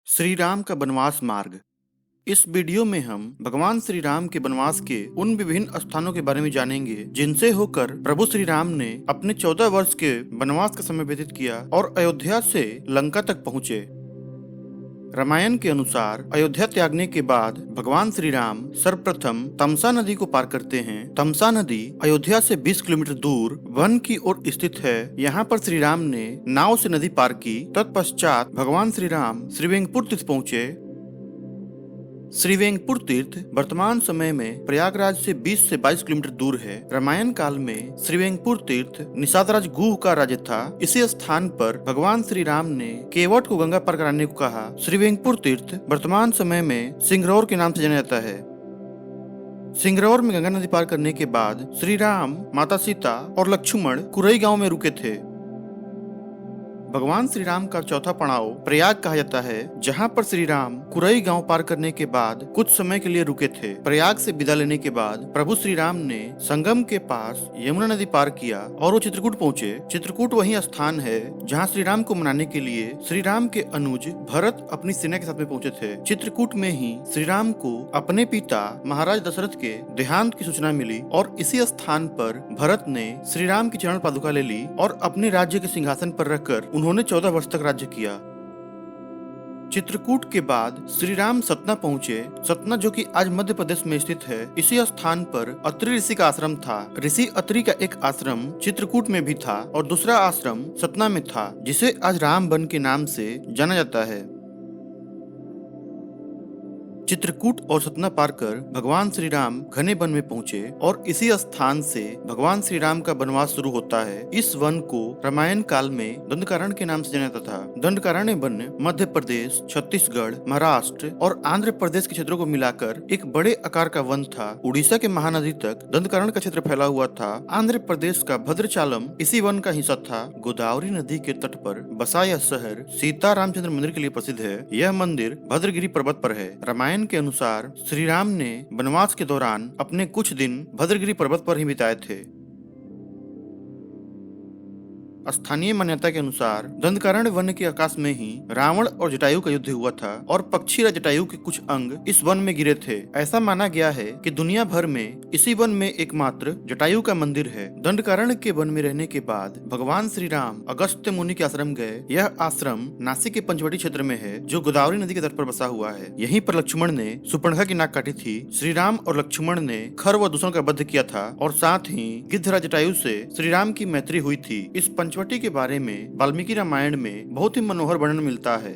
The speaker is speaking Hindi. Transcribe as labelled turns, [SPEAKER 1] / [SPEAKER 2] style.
[SPEAKER 1] श्री राम का वनवास मार्ग। इस वीडियो में हम भगवान श्री राम के वनवास के उन विभिन्न स्थानों के बारे में जानेंगे जिनसे होकर प्रभु श्री राम ने अपने 14 वर्ष के वनवास का समय व्यतीत किया और अयोध्या से लंका तक पहुँचे। रामायण के अनुसार अयोध्या त्यागने के बाद भगवान श्री राम सर्वप्रथम तमसा नदी को पार करते हैं। तमसा नदी अयोध्या से 20 किलोमीटर दूर वन की ओर स्थित है। यहाँ पर श्री राम ने नाव से नदी पार की। तत्पश्चात भगवान श्री राम श्रीवेंकपुर तीर्थ पहुँचे। श्रीवेंकपुर तीर्थ वर्तमान समय में प्रयागराज से 20 से 22 किलोमीटर दूर है। रामायण काल में श्रीवेंकपुर तीर्थ निषादराज गुह का राज्य था। इसी स्थान पर भगवान श्री राम ने केवट को गंगा पार कराने को कहा। श्रीवेंकपुर तीर्थ वर्तमान समय में सिंगरौर के नाम से जाना जाता है। सिंगरौर में गंगा नदी पार करने के बाद श्री राम, माता सीता और लक्ष्मण कुरई गांव में रुके थे। भगवान श्री राम का चौथा पड़ाव प्रयाग कहा जाता है, जहां पर श्री राम कुरई गांव पार करने के बाद कुछ समय के लिए रुके थे। प्रयाग से विदा लेने के बाद प्रभु श्री राम ने संगम के पास यमुना नदी पार किया और वो चित्रकूट पहुंचे। चित्रकूट वही स्थान है जहां श्री राम को मनाने के लिए श्री राम के अनुज भरत अपनी सेना के साथ में पहुंचे थे। चित्रकूट में ही श्री राम को अपने पिता महाराज दशरथ के देहांत की सूचना मिली और इसी स्थान पर भरत ने श्री राम की चरण पादुका ले ली और अपने राज्य के सिंहासन पर रखकर उन्होंने 14 वर्ष तक राज्य किया। चित्रकूट के बाद श्री राम सतना पहुँचे। सतना जो कि आज मध्य प्रदेश में स्थित है। इसी स्थान पर अत्रि ऋषि का आश्रम था। ऋषि अत्रि का एक आश्रम चित्रकूट में भी था और दूसरा आश्रम सतना में था, जिसे आज रामवन के नाम से जाना जाता है। चित्रकूट और सतना पार कर भगवान श्री राम घने वन में पहुंचे और इसी स्थान से भगवान श्री राम का वनवास शुरू होता है। इस वन को रामायण काल में दंडकारण्य के नाम से जाना जाता था। दंडकारण्य वन मध्य प्रदेश, छत्तीसगढ़, महाराष्ट्र और आंध्र प्रदेश के क्षेत्रों को मिलाकर एक बड़े आकार का वन था। उड़ीसा के महानदी तक दंडकारण्य का क्षेत्र फैला हुआ था। आंध्र प्रदेश का भद्राचलम इसी वन का हिस्सा था। गोदावरी नदी के तट पर बसा यह शहर सीता रामचंद्र मंदिर के लिए प्रसिद्ध है। यह मंदिर भद्रगिरी पर्वत पर है। रामायण के अनुसार श्री राम ने वनवास के दौरान अपने कुछ दिन भद्रगिरी पर्वत पर ही बिताए थे। स्थानीय मान्यता के अनुसार दंडकारण्य वन के आकाश में ही रावण और जटायु का युद्ध हुआ था और पक्षीराज जटायु के कुछ अंग इस वन में गिरे थे। ऐसा माना गया है कि दुनिया भर में इसी वन में एकमात्र जटायु का मंदिर है। दंडकारण्य के वन में रहने के बाद भगवान श्री राम अगस्त्य मुनि के आश्रम गए। यह आश्रम नासिक के पंचवटी क्षेत्र में है, जो गोदावरी नदी के तट पर बसा हुआ है। यहीं पर लक्ष्मण ने सुपर्णखा की नाक काटी थी। श्री राम और लक्ष्मण ने खर व दूषण का वध किया था और साथ ही गिद्धराज जटायु से श्री राम की मैत्री हुई थी। इस पंचवटी के बारे में वाल्मीकि रामायण में बहुत ही मनोहर वर्णन मिलता है।